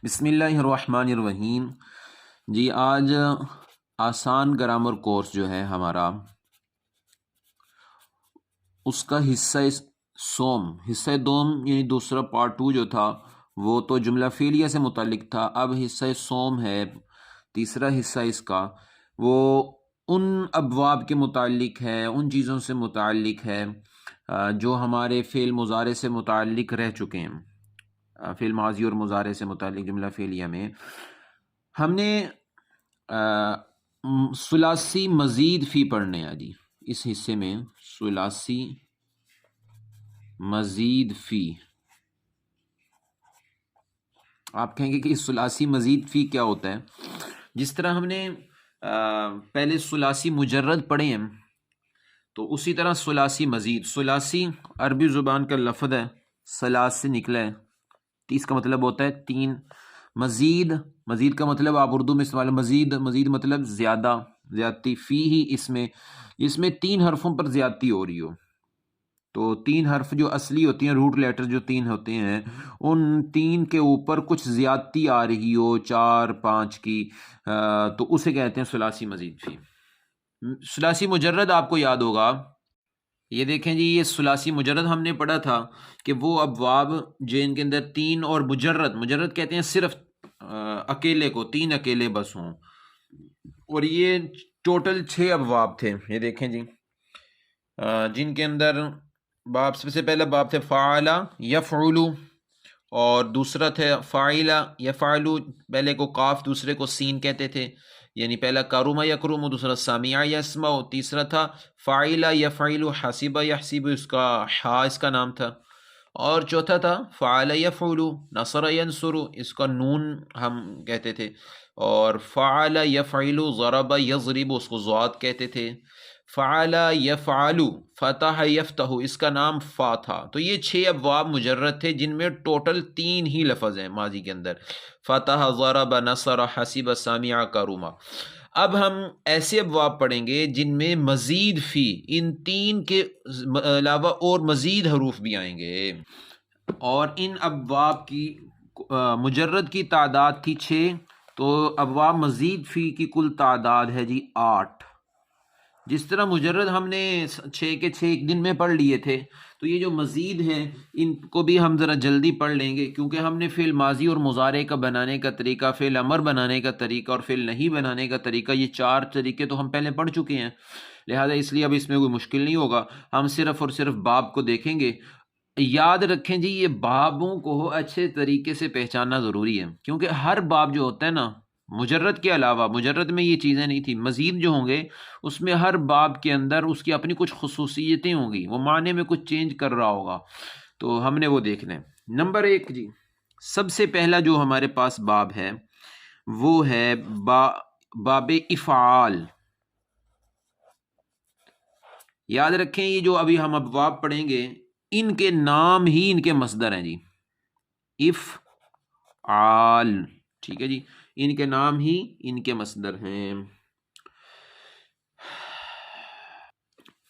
بسم اللہ الرحمن الرحیم۔ جی آج آسان گرامر کورس جو ہے ہمارا، اس کا حصہ دوم یعنی دوسرا پارٹ 2 جو تھا وہ تو جملہ فعلیہ سے متعلق تھا۔ اب حصہ سوم ہے، تیسرا حصہ اس کا، وہ ان ابواب کے متعلق ہے، ان چیزوں سے متعلق ہے جو ہمارے فعل مضارع سے متعلق رہ چکے ہیں۔ فعل ماضی اور مضارع سے متعلق جملہ فعلیہ میں ہم نے ثلاثی مزید فی پڑھنے ہیں۔ جی اس حصے میں ثلاثی مزید فی، آپ کہیں گے کہ ثلاثی مزید فی کیا ہوتا ہے؟ جس طرح ہم نے پہلے ثلاثی مجرد پڑھے ہیں، تو اسی طرح ثلاثی مزید، ثلاثی عربی زبان کا لفظ ہے، ثلاث سے نکلا ہے، تیس کا مطلب ہوتا ہے تین۔ مزید کا مطلب آپ اردو میں استعمال، مزید مطلب زیادہ، زیادتی، فی ہی اس میں تین حرفوں پر زیادتی ہو رہی ہو، تو تین حرف جو اصلی ہوتی ہیں، روٹ لیٹر جو تین ہوتے ہیں، ان تین کے اوپر کچھ زیادتی آ رہی ہو، 4 5 کی، تو اسے کہتے ہیں ثلاثی مزید فی۔ ثلاثی مجرد آپ کو یاد ہوگا، یہ دیکھیں جی، یہ ثلاثی مجرد ہم نے پڑھا تھا کہ وہ ابواب جن کے اندر تین اور مجرد کہتے ہیں صرف اکیلے کو، تین اکیلے بس ہوں، اور یہ ٹوٹل 6 ابواب تھے۔ یہ دیکھیں جی، جن کے اندر باب، سب سے پہلا باب تھے فعل یفعل، اور دوسرا تھے فاعل یفعل، پہلے کو قاف دوسرے کو سین کہتے تھے، یعنی پہلا کرم یکرم، دوسرا سامع یسمع، تیسرا تھا فاعل یفعل، حسب یحسب، اس کا نام تھا، اور چوتھا تھا فعل یفعل، نصر ینصر، اس کا نون ہم کہتے تھے، اور فعل یفعل ضرب یضرب، اس کو ضاد کہتے تھے، فعل یفعل فتح یفتح، اس کا نام فا تھا۔ تو یہ 6 ابواب مجرد تھے جن میں ٹوٹل 3 ہی لفظ ہیں ماضی کے اندر، فتح، ضرب، نصر، حسب، سامع، کرما۔ اب ہم ایسے ابواب پڑھیں گے جن میں مزید فی، ان 3 کے علاوہ اور مزید حروف بھی آئیں گے، اور ان ابواب کی مجرد کی تعداد تھی 6، تو ابواب مزید فی کی کل تعداد ہے جی 8۔ جس طرح مجرد ہم نے 6 کے 6 ایک دن میں پڑھ لیے تھے، تو یہ جو مزید ہیں ان کو بھی ہم ذرا جلدی پڑھ لیں گے، کیونکہ ہم نے فعل ماضی اور مضارع کا بنانے کا طریقہ، فعل امر بنانے کا طریقہ اور فعل نہیں بنانے کا طریقہ، یہ 4 طریقے تو ہم پہلے پڑھ چکے ہیں، لہذا اس لیے اب اس میں کوئی مشکل نہیں ہوگا، ہم صرف اور صرف باب کو دیکھیں گے۔ یاد رکھیں جی، یہ بابوں کو اچھے طریقے سے پہچاننا ضروری ہے، کیونکہ ہر باب جو ہوتا ہے نا، مجرد کے علاوہ، مجرد میں یہ چیزیں نہیں تھی، مزید جو ہوں گے اس میں ہر باب کے اندر اس کی اپنی کچھ خصوصیتیں ہوں گی، وہ معنی میں کچھ چینج کر رہا ہوگا، تو ہم نے وہ دیکھنا ہے۔ نمبر 1 جی، سب سے پہلا جو ہمارے پاس باب ہے وہ ہے باب افعال۔ یاد رکھیں، یہ جو ابھی ہم ابواب پڑھیں گے، ان کے نام ہی ان کے مصدر ہیں جی، افعال، ٹھیک ہے جی، ان کے نام ہی ان کے مصدر ہیں۔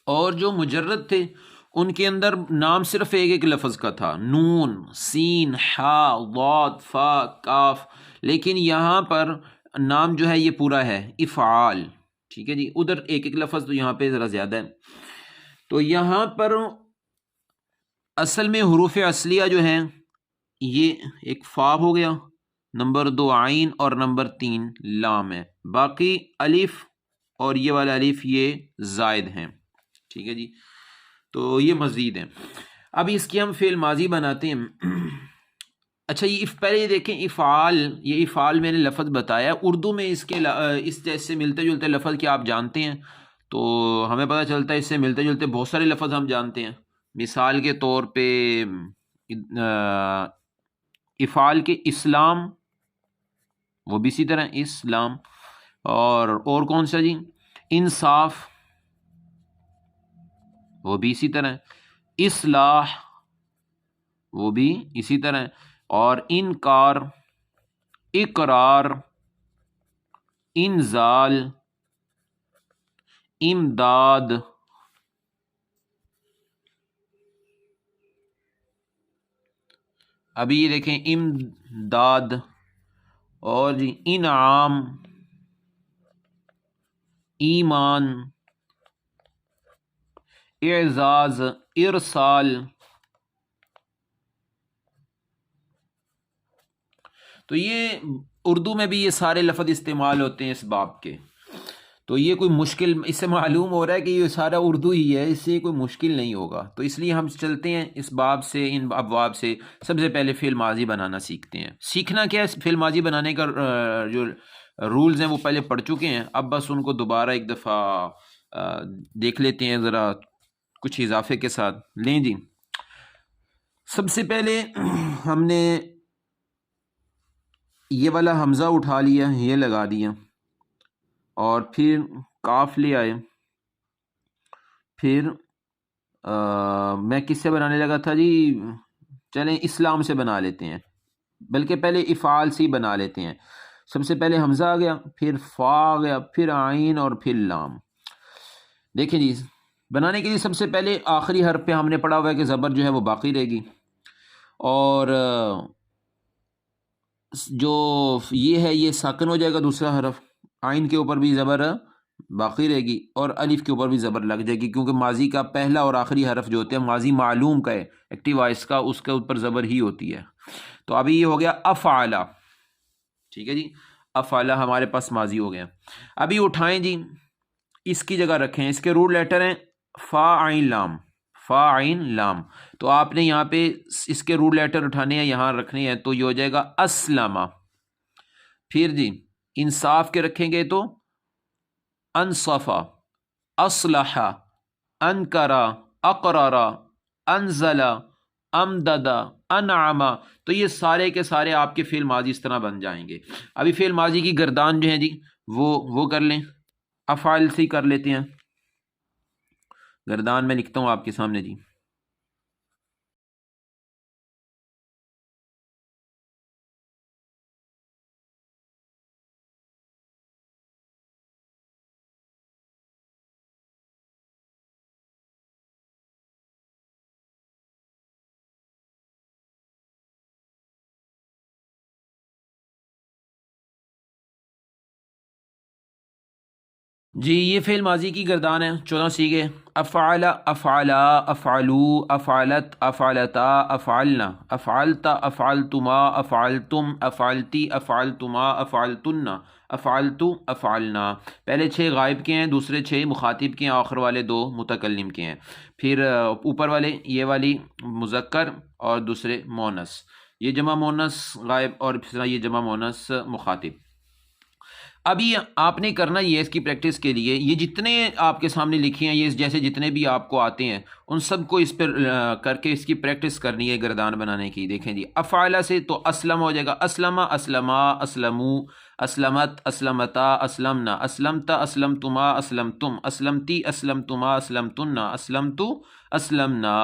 اور جو مجرد تھے ان کے اندر نام صرف ایک لفظ کا تھا، نون، سین، حا، ضاد، فا، کاف، لیکن یہاں پر نام جو ہے یہ پورا ہے افعال، ٹھیک ہے جی، ادھر ایک لفظ، تو یہاں پہ ذرا زیادہ ہے۔ تو یہاں پر اصل میں حروف اصلیہ جو ہیں، یہ ایک فا ہو گیا، نمبر 2 عین، اور نمبر 3 لام ہے، باقی الف اور یہ والا الف یہ زائد ہیں، ٹھیک ہے جی، تو یہ مزید ہیں۔ اب اس کی ہم فعل ماضی بناتے ہیں۔ اچھا، یہ پہلے یہ دیکھیں افعال، یہ افعال میں نے لفظ بتایا، اردو میں اس جیسے ملتے جلتے لفظ کیا آپ جانتے ہیں؟ تو ہمیں پتہ چلتا ہے اس سے ملتے جلتے بہت سارے لفظ ہم جانتے ہیں، مثال کے طور پہ افعال کے اسلام، وہ بھی اسی طرح اسلام، اور کون سا جی، انصاف، وہ بھی اسی طرح، اصلاح، وہ بھی اسی طرح، اور انکار، اقرار، انزال، امداد، ابھی یہ دیکھیں امداد، اور جی انعام، ایمان، اعزاز، ارسال. تو یہ اردو میں بھی یہ سارے لفظ استعمال ہوتے ہیں اس باب کے. تو یہ کوئی مشکل، اس سے معلوم ہو رہا ہے کہ یہ سارا اردو ہی ہے، اس سے کوئی مشکل نہیں ہوگا. تو اس لیے ہم چلتے ہیں اس باب سے، ان ابواب سے. سب سے پہلے فعل ماضی بنانا سیکھتے ہیں. سیکھنا کیا ہے؟ فعل ماضی بنانے کا جو رولز ہیں وہ پہلے پڑھ چکے ہیں، اب بس ان کو دوبارہ ایک دفعہ دیکھ لیتے ہیں ذرا کچھ اضافے کے ساتھ. لیں جی، سب سے پہلے ہم نے یہ والا حمزہ اٹھا لیا، یہ لگا دیا، اور پھر کاف لے آئے. پھر میں کس سے بنانے لگا تھا جی؟ چلیں اسلام سے بنا لیتے ہیں، بلکہ پہلے افعال سے ہی بنا لیتے ہیں. سب سے پہلے حمزہ آ گیا، پھر فا آ گیا، پھر عین اور پھر لام. دیکھیں جی، بنانے کے لیے سب سے پہلے آخری حرف پہ ہم نے پڑھا ہوا ہے کہ زبر جو ہے وہ باقی رہے گی، اور جو یہ ہے یہ ساکن ہو جائے گا دوسرا حرف. عین کے اوپر بھی زبر باقی رہے گی، اور الف کے اوپر بھی زبر لگ جائے گی، کیونکہ ماضی کا پہلا اور آخری حرف جو ہوتے ہیں، ماضی معلوم کا ہے، ایکٹیو وائس کا، اس کے اوپر زبر ہی ہوتی ہے. تو ابھی یہ ہو گیا افعلا. ٹھیک ہے جی، افعلا ہمارے پاس ماضی ہو گیا. ابھی اٹھائیں جی، اس کی جگہ رکھیں، اس کے روٹ لیٹر ہیں فا عین لام، فا عین لام. تو آپ نے یہاں پہ اس کے روٹ لیٹر اٹھانے ہیں، یہاں رکھنے ہیں، تو یہ ہو جائے گا اسلم. پھر جی انصاف کے رکھیں گے تو انصفا، اصلح، انکرا، اقرارا، انزلا، امددا، انعما. تو یہ سارے کے سارے آپ کے فعل ماضی اس طرح بن جائیں گے. ابھی فعل ماضی کی گردان جو ہیں جی وہ کر لیں، افعال سے کر لیتے ہیں. گردان میں لکھتا ہوں آپ کے سامنے جی. جی یہ فعل ماضی کی گردان ہے، 14 سیغے. افعل، افعلا، افعلو، افعلت، افعلتا، افعلنا، افعلتا، افعلتما، افعلتم، افعلتی، افعلتما، افعلتن، افعلتو، افعلنا. پہلے 6 غائب کے ہیں، دوسرے 6 مخاطب کے ہیں، آخر والے 2 متکلم کے ہیں. پھر اوپر والے یہ والی مذکر اور دوسرے مونس، یہ جمع مونس غائب، اور پھر یہ جمع مونس مخاطب. ابھی آپ نے کرنا یہ اس کی پریکٹس کے لیے، یہ جتنے آپ کے سامنے لکھے ہیں، یہ جیسے جتنے بھی آپ کو آتے ہیں ان سب کو اس پر کر کے اس کی پریکٹس کرنی ہے گردان بنانے کی. دیکھیں جی، افعالہ سے تو اسلم ہو جائے گا، اسلم، اسلما، اسلمو، اسلمت، اسلمتا، اسلمنا، اسلمتا، اسلمتما، اسلمتم، اسلمتی، اسلمتما، اسلمتن، اسلمتو، اسلمنا.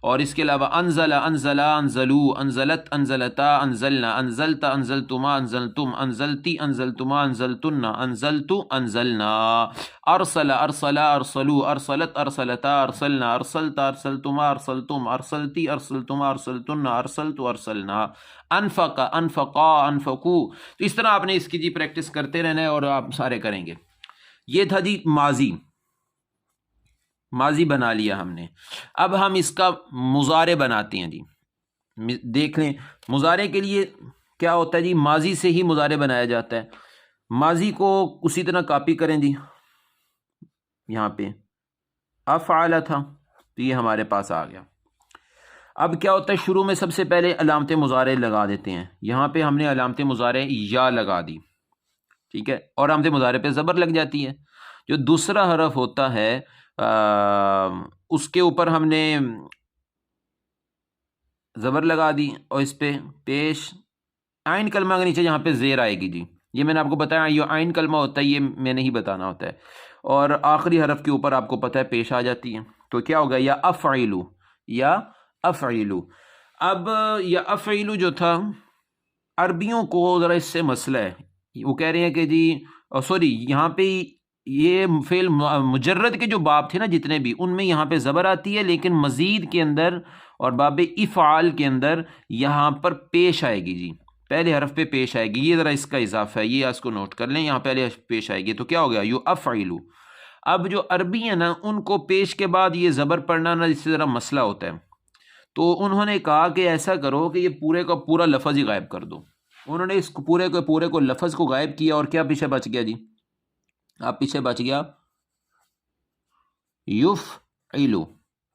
اور اس کے علاوہ انزل، انزلا، انزلو، انزلت، انزلتا، انزلنا، انزلتا، انزلتما، انزلتم، انزلتی، انزلتما، انزلتن، انزلتو، انزلنا. ارسل، ارسلا، ارسلو، ارسلت، ارسلتا، ارسلنا، ارسلتا، ارسلتما، ارسلتم، ارسلتی، ارسلتما، ارسلتن، ارسلتو، ارسلنا. انفق، انفقا، انفقو. تو اس طرح آپ نے اس کی جی پریکٹس کرتے رہنا ہے، اور آپ سارے کریں گے. یہ تھا جی ماضی، ماضی بنا لیا ہم نے. اب ہم اس کا مضارع بناتے ہیں جی. دیکھ لیں مضارع کے لیے کیا ہوتا ہے جی، ماضی سے ہی مضارع بنایا جاتا ہے. ماضی کو اسی طرح کاپی کریں جی، یہاں پہ افعال تھا تو یہ ہمارے پاس آ گیا. اب کیا ہوتا ہے، شروع میں سب سے پہلے علامت مضارع لگا دیتے ہیں. یہاں پہ ہم نے علامت مضارع یا لگا دی، ٹھیک ہے، اور علامت مضارع پہ زبر لگ جاتی ہے. جو دوسرا حرف ہوتا ہے اس کے اوپر ہم نے زبر لگا دی، اور اس پہ پیش عین کلمہ کے نیچے جہاں پہ زیر آئے گی جی، یہ میں نے آپ کو بتایا یہ عین کلمہ ہوتا ہے، یہ میں نہیں بتانا ہوتا ہے. اور آخری حرف کے اوپر آپ کو پتہ ہے پیش آ جاتی ہے، تو کیا ہوگا، یا افعلو، یا افعلو. اب یا افعلو جو تھا، عربیوں کو ذرا اس سے مسئلہ ہے. وہ کہہ رہے ہیں کہ جی سوری، یہاں پہ یہ فعل مجرد کے جو باب تھے نا جتنے بھی، ان میں یہاں پہ زبر آتی ہے، لیکن مزید کے اندر اور باب افعال کے اندر یہاں پر پیش آئے گی جی. پہلے حرف پہ پیش آئے گی، یہ ذرا اس کا اضافہ ہے، یہ اس کو نوٹ کر لیں، یہاں پہلے پیش آئے گی تو کیا ہو گیا یفعلو۔ اب جو عربی ہے نا ان کو پیش کے بعد یہ زبر پڑھنا نا اس سے ذرا مسئلہ ہوتا ہے، تو انہوں نے کہا کہ ایسا کرو کہ یہ پورے کا پورا لفظ ہی غائب کر دو۔ انہوں نے اس پورے کو لفظ کو غائب کیا، اور کیا پیچھے بچ گیا جی؟ آپ پیچھے بچ گیا یفعلو،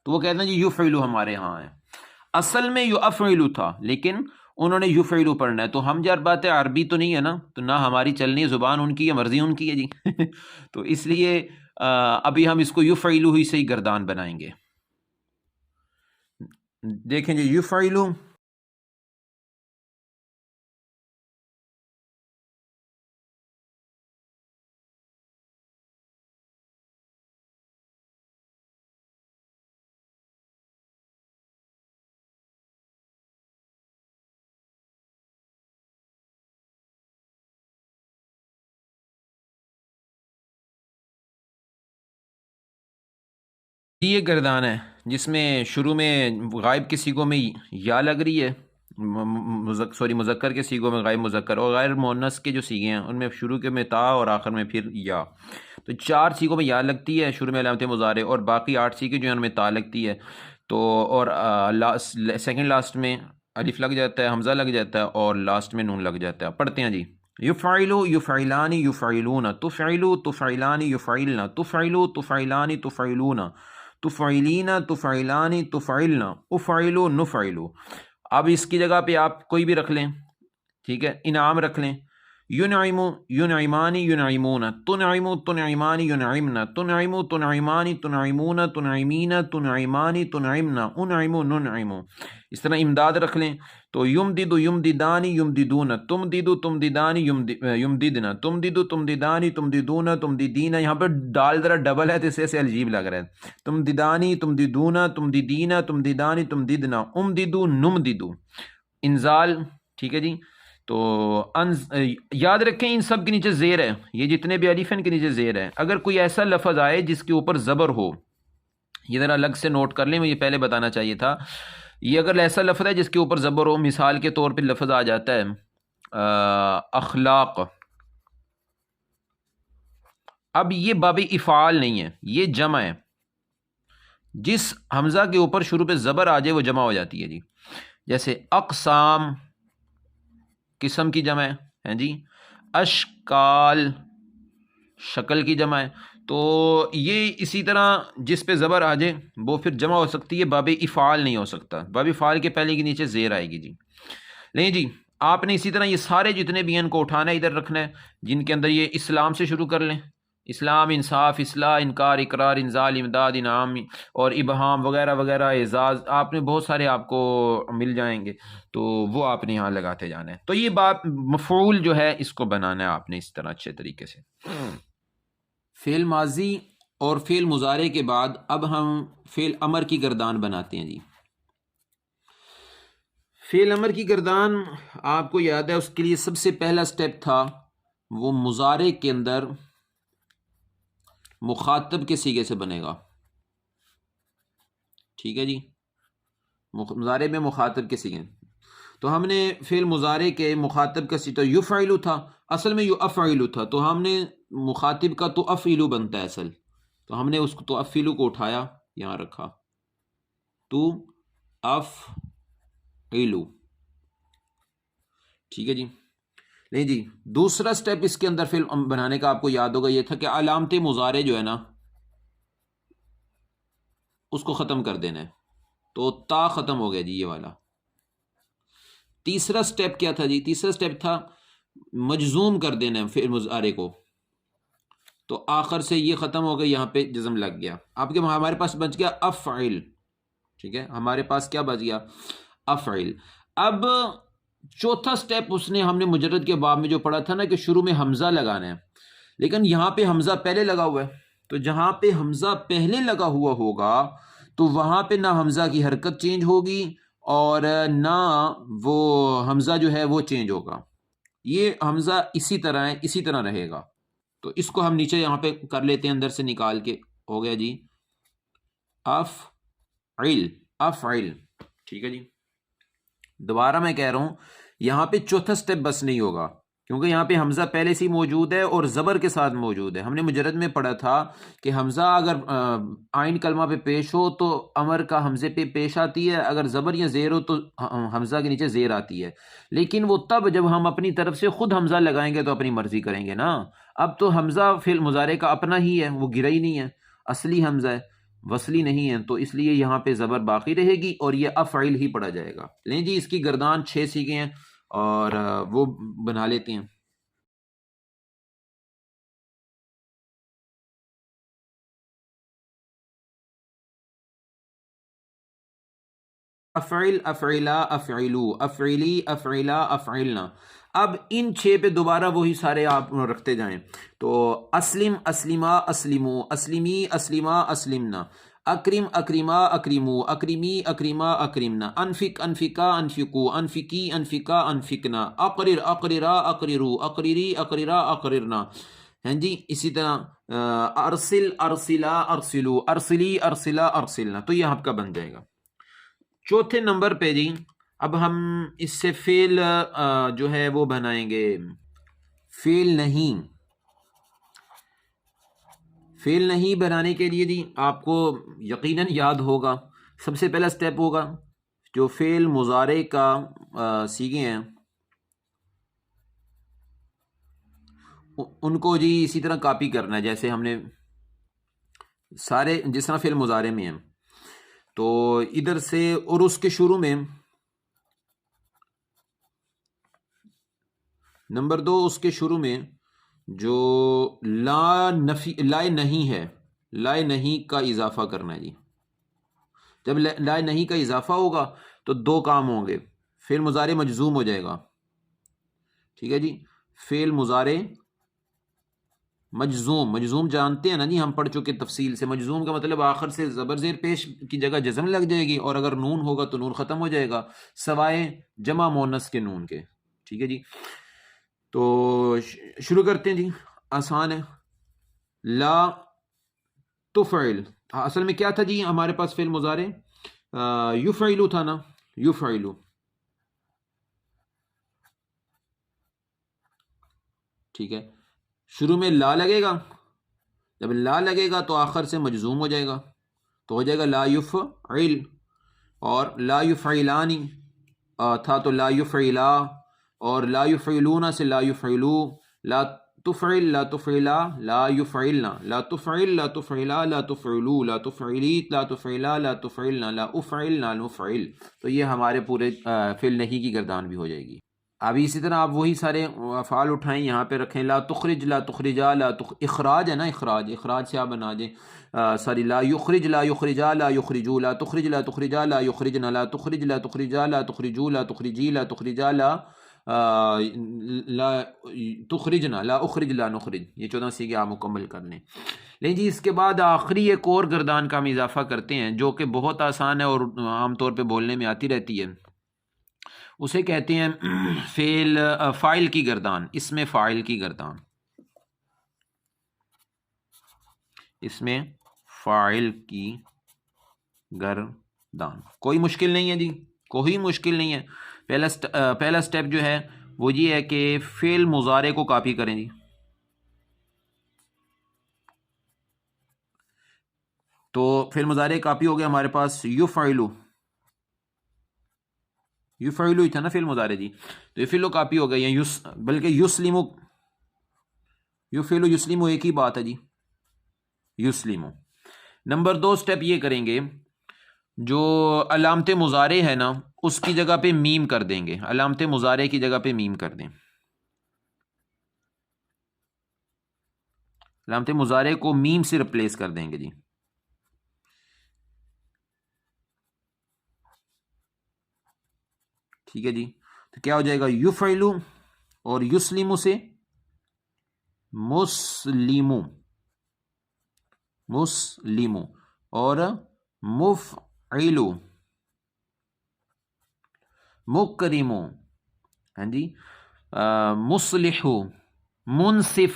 تو وہ کہتے ہیں جی یفعلو ہمارے ہاں ہے، اصل میں یفعلو تھا لیکن انہوں نے یفعلو پڑھنا ہے، تو ہم یار بات ہے عربی تو نہیں ہے نا، تو نہ ہماری چلنی زبان ان کی ہے، مرضی ان کی ہے جی تو اس لیے ابھی ہم اس کو یفعلو ہی سے ہی گردان بنائیں گے۔ دیکھیں جی یفعلو، یہ گردان ہے جس میں شروع میں غائب کے سیغوں میں یا لگ رہی ہے، مذکر کے سیغوں میں غائب مذکر، اور غیر مؤنث کے جو سیغے ہیں ان میں شروع کے میں تا اور آخر میں پھر یا، تو 4 سیغوں میں یا لگتی ہے شروع میں علامت مضارع، اور باقی 8 سیغے جو ہیں ان میں تا لگتی ہے، تو اور سیکنڈ لاسٹ میں الف لگ جاتا ہے، حمزہ لگ جاتا ہے، اور لاسٹ میں نون لگ جاتا ہے۔ پڑھتے ہیں جی یفعلو یفعلان یفعلون، تفعلو تفعلان یفعلن، تفعلو تفعلان تفعلون، تفعلین تفعلان تفعلن، افعلو نفعلو۔ اب اس کی جگہ پہ آپ کوئی بھی رکھ لیں، ٹھیک ہے، انعام رکھ لیں، ینعم ینعمان ینعمون، تنعم تنعمان ینعمن، تنعم تنعمان تنعمون، تنعمین تنعمان تنعمن، انعم ننعم۔ اس طرح امداد رکھ لیں تو یمدد یمددان یمددون، تمدد تمددان یمددن، تمدد تمددان تمددون تمددین، یہاں پہ دال ذرا ڈبل ہے تو اسے سے عجیب لگ رہا ہے، تمددانی تمددون تمددین تمددان تمددنا، امددو نمددو، انزال، ٹھیک ہے جی۔ تو یاد رکھیں ان سب کے نیچے زیر ہے، یہ جتنے بھی الف ہیں ان کے نیچے زیر ہے، اگر کوئی ایسا لفظ آئے جس کے اوپر زبر ہو، یہ ذرا الگ سے نوٹ کر لیں، مجھے پہلے بتانا چاہیے تھا، یہ اگر ایسا لفظ ہے جس کے اوپر زبر ہو، مثال کے طور پہ لفظ آ جاتا ہے اخلاق، اب یہ باب افعال نہیں ہے، یہ جمع ہے، جس حمزہ کے اوپر شروع پہ زبر آ جائے وہ جمع ہو جاتی ہے جی، جیسے اقسام قسم کی جمع ہے جی، اشکال شکل کی جمع ہے، تو یہ اسی طرح جس پہ زبر آ جائے وہ پھر جمع ہو سکتی ہے، باب افعال نہیں ہو سکتا، باب افعال کے پہلے کے نیچے زیر آئے گی جی۔ نہیں جی، آپ نے اسی طرح یہ سارے جتنے بھی ہیں ان کو اٹھانا ہے، ادھر رکھنا ہے، جن کے اندر یہ اسلام سے شروع کر لیں، اسلام، انصاف، اصلاح، انکار، اقرار، انزال، امداد، انعام اور ابہام وغیرہ وغیرہ، اعزاز، آپ نے بہت سارے آپ کو مل جائیں گے، تو وہ آپ نے یہاں لگاتے جانا ہے۔ تو یہ باب مفعول جو ہے اس کو بنانا ہے آپ نے اس طرح اچھے طریقے سے۔ فعل ماضی اور فعل مضارع کے بعد اب ہم فعل امر کی گردان بناتے ہیں جی۔ فعل امر کی گردان آپ کو یاد ہے، اس کے لیے سب سے پہلا سٹیپ تھا وہ مضارع کے اندر مخاطب کے صیغے سے بنے گا، ٹھیک ہے جی، مضارع میں مخاطب کے صیغے، تو ہم نے فعل مضارع کے مخاطب کا صیغہ یفعلو تھا، اصل میں یفعلو تھا، تو ہم نے مخاطب کا تو افعلو بنتا ہے اصل، تو ہم نے اس کو تو افعلو کو اٹھایا یہاں رکھا، تو افعلو، ٹھیک ہے جی۔ نہیں جی، دوسرا سٹیپ اس کے اندر فعل بنانے کا آپ کو یاد ہوگا یہ تھا کہ علامت مضارع جو ہے نا اس کو ختم کر دینا ہے، تو تا ختم ہو گیا جی یہ والا۔ تیسرا سٹیپ کیا تھا جی؟ تیسرا سٹیپ تھا مجزوم کر دینا ہے فعل مضارع کو، تو آخر سے یہ ختم ہو گیا، یہاں پہ جزم لگ گیا، آپ کے ہمارے پاس بچ گیا افعل، ٹھیک ہے، ہمارے پاس کیا بچ گیا؟ افعل۔ اب چوتھا سٹیپ اس نے ہم نے مجرد کے باب میں جو پڑھا تھا نا کہ شروع میں حمزہ لگانا ہے، لیکن یہاں پہ حمزہ پہلے لگا ہوا ہے، تو جہاں پہ حمزہ پہلے لگا ہوا ہوگا تو وہاں پہ نہ حمزہ کی حرکت چینج ہوگی اور نہ وہ حمزہ جو ہے وہ چینج ہوگا، یہ حمزہ اسی طرح ہے، اسی طرح رہے گا، تو اس کو ہم نیچے یہاں پہ کر لیتے ہیں اندر سے نکال کے، ہو گیا جی افعل، افعل، ٹھیک ہے جی۔ دوبارہ میں کہہ رہا ہوں یہاں پہ چوتھا سٹیپ بس نہیں ہوگا، کیونکہ یہاں پہ حمزہ پہلے سے ہی موجود ہے اور زبر کے ساتھ موجود ہے۔ ہم نے مجرد میں پڑھا تھا کہ حمزہ اگر آئین کلمہ پہ پیش ہو تو امر کا حمزے پہ پیش آتی ہے، اگر زبر یا زیر ہو تو حمزہ کے نیچے زیر آتی ہے، لیکن وہ تب جب ہم اپنی طرف سے خود حمزہ لگائیں گے تو اپنی مرضی کریں گے نا۔ اب تو حمزہ فعل مضارع کا اپنا ہی ہے، وہ گرا ہی نہیں ہے، اصلی حمزہ ہے، وصلی نہیں ہے، تو اس لیے یہاں پہ زبر باقی رہے گی اور یہ افعل ہی پڑھا جائے گا۔ لیں جی، اس کی گردان 6 سیکھے ہیں اور وہ بنا لیتے ہیں۔ افعل، افعلا، افعلو، افعلی، افعلا، افعلنا۔ اب ان 6 پہ دوبارہ وہی سارے آپ رکھتے جائیں تو اسلم، اسلما، اسلمو، اسلمی، اسلما، اسلمنا، اکرم، اکرما، اکرمو، اکرمی، اکرما، اکرمنا، انفق، انفقا، انفقو، انفقی، انفقا، انفقنا، اقرر، اقررا، اقررو، اقرری، اقررا، اقررنا۔ ہیں جی، اسی طرح ارسل، ارسلا، ارسلو، ارسلی، ارسلا، ارسلنا۔ تو یہ آپ کا بن جائے گا۔ چوتھے نمبر پہ جی اب ہم اس سے فعل جو ہے وہ بنائیں گے، فعل نہیں۔ فعل نہیں بنانے کے لیے جی آپ کو یقیناً یاد ہوگا، سب سے پہلا سٹیپ ہوگا جو فعل مضارع کا سیکھے ہیں ان کو جی اسی طرح کاپی کرنا ہے، جیسے ہم نے سارے جس طرح فعل مضارع میں ہیں تو ادھر سے، اور اس کے شروع میں نمبر 2، اس کے شروع میں جو لا نفی، لا نہیں ہے، لا نہیں کا اضافہ کرنا ہے جی۔ جب لا نہیں کا اضافہ ہوگا تو 2 کام ہوں گے، فعل مضارع مجزوم ہو جائے گا، ٹھیک ہے جی۔ فعل مضارع مجزوم، مجزوم جانتے ہیں نا جی، ہم پڑھ چکے تفصیل سے، مجزوم کا مطلب آخر سے زبر زیر پیش کی جگہ جزم لگ جائے گی، اور اگر نون ہوگا تو نون ختم ہو جائے گا، سوائے جمع مؤنث کے نون کے، ٹھیک ہے جی۔ تو شروع کرتے ہیں جی، آسان ہے۔ لا تفعل، اصل میں کیا تھا جی ہمارے پاس فعل مضارع؟ یفعلو تھا نا، یفعلو، ٹھیک ہے۔ شروع میں لا لگے گا، جب لا لگے گا تو آخر سے مجزوم ہو جائے گا، تو ہو جائے گا لا یفعل، اور لا یفعلانی تھا تو لا یفعلا، اور لا یفعلون سے لا یفعلو، لا تفعل، لا تفعلا، لا یفعلنا، لا تفعل، لا تفعلا، لا تفعلو، لا تفعلی، لا تفعلا، لا تفعلنا، لا افعل، لا نفعل۔ تو یہ ہمارے پورے فعل نہیں کی گردان بھی ہو جائے گی۔ اب اسی طرح آپ وہی سارے افعال اٹھائیں، یہاں پہ رکھیں، لا تخرج، لا تخرجا، اخراج ہے نا، اخراج، اخراج سے آپ بنا دیں، ساری لا یخرج، لا یخرجا، لا یخرجو، لا تخرج، لا تخرجا، لا یخرجنا، لا تخرج، لا تخرجا، لا تخرجو، لا تخرجی، لا تخرجا، لا تخرجنا، لا اخرج، لا نخرج۔ یہ 14 سیگے آپ مکمل کر لیں۔ لیکن جی اس کے بعد آخری ایک اور گردان کا ہم اضافہ کرتے ہیں جو کہ بہت آسان ہے اور عام طور پہ بولنے میں آتی رہتی ہے، اسے کہتے ہیں فاعل کی گردان، اس میں فاعل کی گردان، اس میں فاعل کی گردان۔ کوئی مشکل نہیں ہے جی، کوئی مشکل نہیں ہے۔ پہلا سٹیپ جو ہے وہ یہ ہے کہ فعل مضارع کو کاپی کریں جی۔ تو فعل مضارع کاپی ہو گیا ہمارے پاس، یفعلو، یفعلو ہی تھا نا فعل مضارع جی، تو یفعلو کاپی ہو گیا، بلکہ یسلمو، یفعلو یسلمو ایک ہی بات ہے جی، یسلمو۔ نمبر 2 سٹیپ یہ کریں گے، جو علامت مضارع ہے نا اس کی جگہ پہ میم کر دیں گے، علامت مضارع کی جگہ پہ میم کر دیں، علامت مضارع کو میم سے ریپلیس کر دیں گے جی۔ ٹھیک ہے جی، تو کیا ہو جائے گا، یفعلو اور یسلمو سے مسلمو، مسلمو، اور مفعلو، مکرمو، ہاں جی، مصلحو، منصف،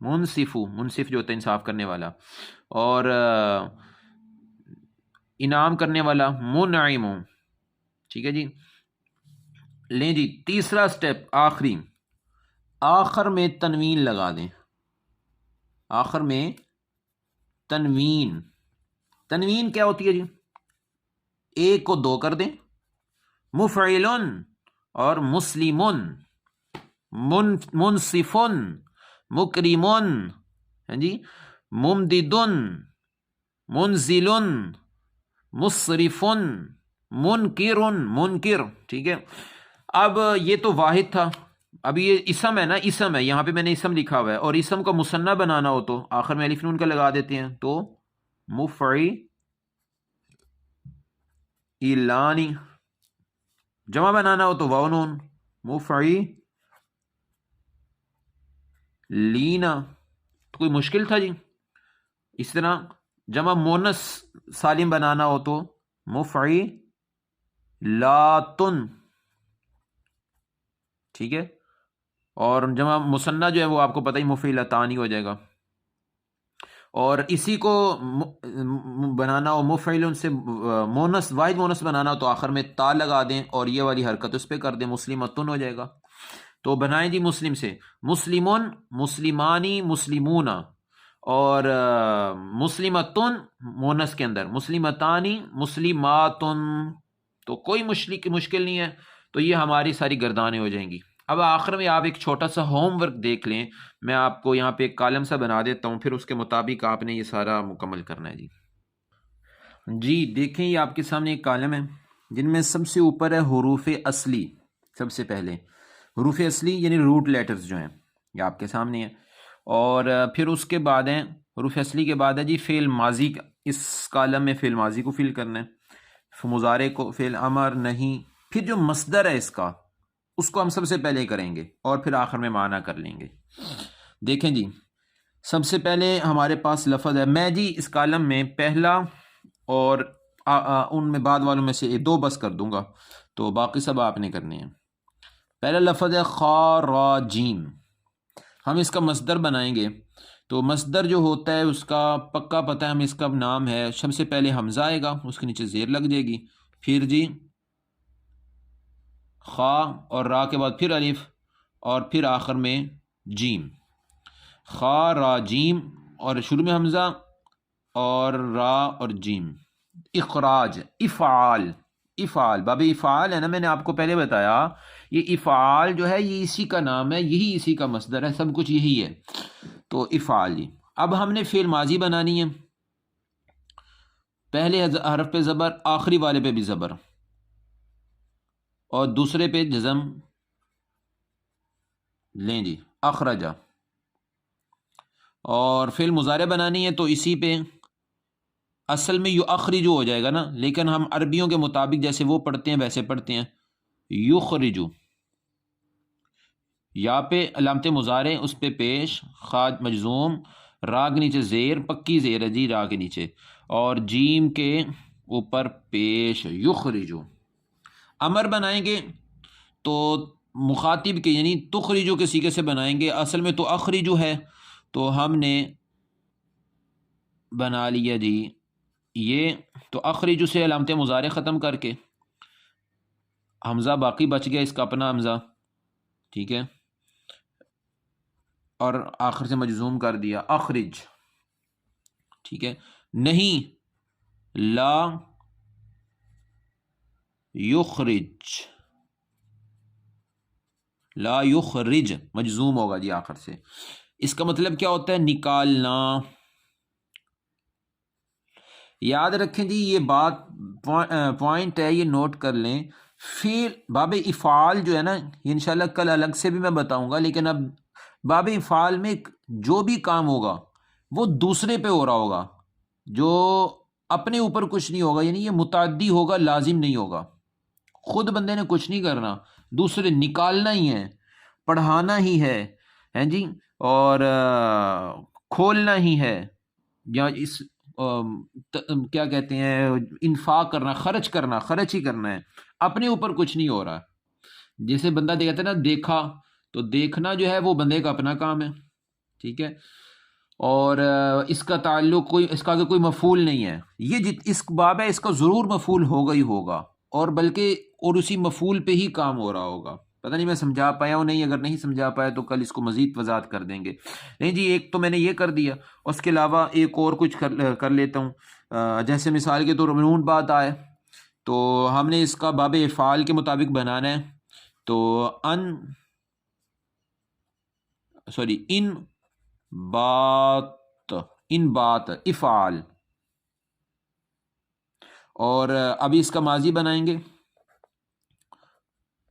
منصفو، منصف جو ہوتا ہے انصاف کرنے والا، اور انعام کرنے والا، منعمو، ٹھیک ہے جی۔ لیں جی تیسرا سٹیپ آخری، آخر میں تنوین لگا دیں، آخر میں تنوین، تنوین کیا ہوتی ہے جی؟ ایک کو دو کر دیں، مفعلن اور مسلمن، منصفن، مکرمن، ہاں جی، ممددن، منزلن، مصرفن، منکرن، منکر، ٹھیک ہے۔ اب یہ تو واحد تھا، اب یہ اسم ہے نا، اسم ہے، یہاں پہ میں نے اسم لکھا ہوا ہے، اور اسم کا مثنیٰ بنانا ہو تو آخر میں الف نون کا لگا دیتے ہیں، تو مفعلانی، جمع بنانا ہو تو واو نون، مفعلینا، کوئی مشکل تھا جی؟ اس طرح جمع مونس سالم بنانا ہو تو مفعلاتن، ٹھیک ہے، اور جمع مثنیٰ جو ہے وہ آپ کو پتہ ہی مفعلتان ہی ہو جائے گا، اور اسی کو بنانا ہو مفعلن سے مونس، واحد مونس بنانا ہو تو آخر میں تا لگا دیں اور یہ والی حرکت اس پہ کر دیں، مسلمتن ہو جائے گا۔ تو بنائیں جی مسلم سے، مسلمن، مسلمانی، مسلمون، اور مسلمتن مونس کے اندر، مسلمتانی، مسلماتن، تو کوئی مشکل نہیں ہے، تو یہ ہماری ساری گردانیں ہو جائیں گی۔ اب آخر میں آپ ایک چھوٹا سا ہوم ورک دیکھ لیں، میں آپ کو یہاں پہ ایک کالم سا بنا دیتا ہوں، پھر اس کے مطابق آپ نے یہ سارا مکمل کرنا ہے جی۔ جی دیکھیں یہ آپ کے سامنے ایک کالم ہے، جن میں سب سے اوپر ہے حروف اصلی، سب سے پہلے حروف اصلی یعنی روٹ لیٹرز جو ہیں یہ آپ کے سامنے ہیں، اور پھر اس کے بعد ہیں حروف اصلی کے بعد ہے جی فعل ماضی، اس کالم میں فعل ماضی کو فل کرنا ہے، مضارع کو، فعل امر، نہیں، پھر جو مصدر ہے اس کو ہم سب سے پہلے کریں گے اور پھر آخر میں معنی کر لیں گے۔ دیکھیں جی سب سے پہلے ہمارے پاس لفظ ہے، میں جی اس کالم میں پہلا اور ان میں بعد والوں میں سے دو بس کر دوں گا، تو باقی سب آپ نے کرنے ہیں۔ پہلا لفظ ہے خاراجیم، ہم اس کا مصدر بنائیں گے، تو مصدر جو ہوتا ہے اس کا پکا پتہ ہے، ہم اس کا نام ہے، سب سے پہلے حمزہ آئے گا، اس کے نیچے زیر لگ جائے گی، پھر جی خا اور را کے بعد پھر الف، اور پھر آخر میں جیم، خا را جیم، اور شروع میں حمزہ اور را اور جیم۔ اخراج، افعال، افعال، باب افعال ہے نا، میں نے آپ کو پہلے بتایا یہ افعال جو ہے یہ اسی کا نام ہے، یہی اسی کا مصدر ہے، سب کچھ یہی ہے، تو افعال جی۔ اب ہم نے فعل ماضی بنانی ہے، پہلے حرف پہ زبر، آخری والے پہ بھی زبر، اور دوسرے پہ جزم، لیں جی اخرجہ، اور فعل مضارع بنانی ہے تو اسی پہ، اصل میں یخرجو ہو جائے گا نا، لیکن ہم عربیوں کے مطابق جیسے وہ پڑھتے ہیں ویسے پڑھتے ہیں، یخرجو، یا پہ علامت مضارع، اس پہ پیش، خاج مجزوم، را کے نیچے زیر، پکی زیر ہے جی را کے نیچے، اور جیم کے اوپر پیش، یخرجو۔ امر بنائیں گے تو مخاطب کے یعنی تخرجو کے صیغے سے بنائیں گے، اصل میں تو اخرجو ہے، تو ہم نے بنا لیا جی یہ، تو اخرجو سے علامت مضارع ختم کر کے حمزہ باقی بچ گیا اس کا اپنا حمزہ، ٹھیک ہے، اور آخر سے مجزوم کر دیا اخرج، ٹھیک ہے، نہیں، لا یخرج، لا یخرج مجزوم ہوگا جی آخر سے، اس کا مطلب کیا ہوتا ہے؟ نکالنا۔ یاد رکھیں جی یہ بات پوائنٹ ہے، یہ نوٹ کر لیں، فعل باب افعال جو ہے نا، یہ انشاءاللہ کل الگ سے بھی میں بتاؤں گا، لیکن اب باب افعال میں جو بھی کام ہوگا وہ دوسرے پہ ہو رہا ہوگا، جو اپنے اوپر کچھ نہیں ہوگا، یعنی یہ متعدی ہوگا، لازم نہیں ہوگا، خود بندے نے کچھ نہیں کرنا، دوسرے نکالنا ہی ہے، پڑھانا ہی ہے جی، اور کھولنا ہی ہے، یا اس کیا کہتے ہیں انفاق کرنا، خرچ ہی کرنا ہے، اپنے اوپر کچھ نہیں ہو رہا۔ جیسے بندہ کہتا ہے نا دیکھا، تو دیکھنا جو ہے وہ بندے کا اپنا کام ہے، ٹھیک ہے، اور اس کا تعلق اس کا کوئی مفعول نہیں ہے، یہ اس باب ہے، اس کا ضرور مفعول ہوگا ہی ہوگا، اور بلکہ اور اسی مفعول پہ ہی کام ہو رہا ہوگا. پتہ نہیں میں سمجھا پایا ہوں نہیں، اگر نہیں سمجھا پایا تو کل اس کو مزید وضاحت کر دیں گے. نہیں جی، ایک تو میں نے یہ کر دیا، اس کے علاوہ ایک اور کچھ کر لیتا ہوں. جیسے مثال کے طور پر نون بات آئے تو ہم نے اس کا باب افعال کے مطابق بنانا ہے. تو ان بات افعال، اور ابھی اس کا ماضی بنائیں گے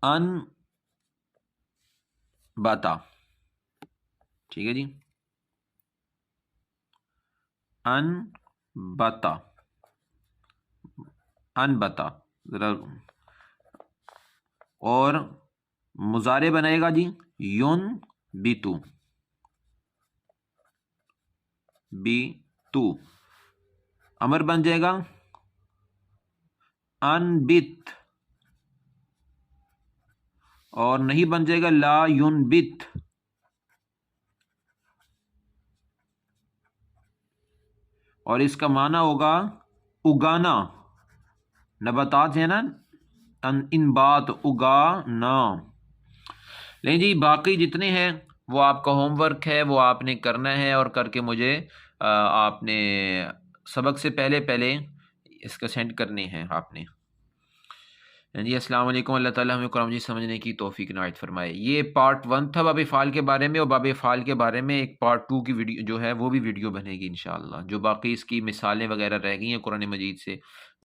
ان بتا. ٹھیک ہے جی، ان بتا ذرا. اور مضارع بنائے گا جی یون بیتو. امر بن جائے گا انبت، اور نہیں بن جائے گا لا ينبت. اور اس کا معنی ہوگا اگانا. نباتات ہے نا، انبات اگانا. لیکن جی باقی جتنے ہیں وہ آپ کا ہوم ورک ہے، وہ آپ نے کرنا ہے، اور کر کے مجھے آپ نے سبق سے پہلے اس کا سینڈ کرنے ہیں آپ نے. جی السلام علیکم. اللہ تعالیٰ ہمیں قرآن مجید سمجھنے کی توفیق عنایت فرمائے. یہ پارٹ 1 تھا باب افعال کے بارے میں، اور باب افعال کے بارے میں ایک پارٹ 2 کی ویڈیو جو ہے وہ بھی ویڈیو بنے گی انشاءاللہ. جو باقی اس کی مثالیں وغیرہ رہ گئی ہیں قرآن مجید سے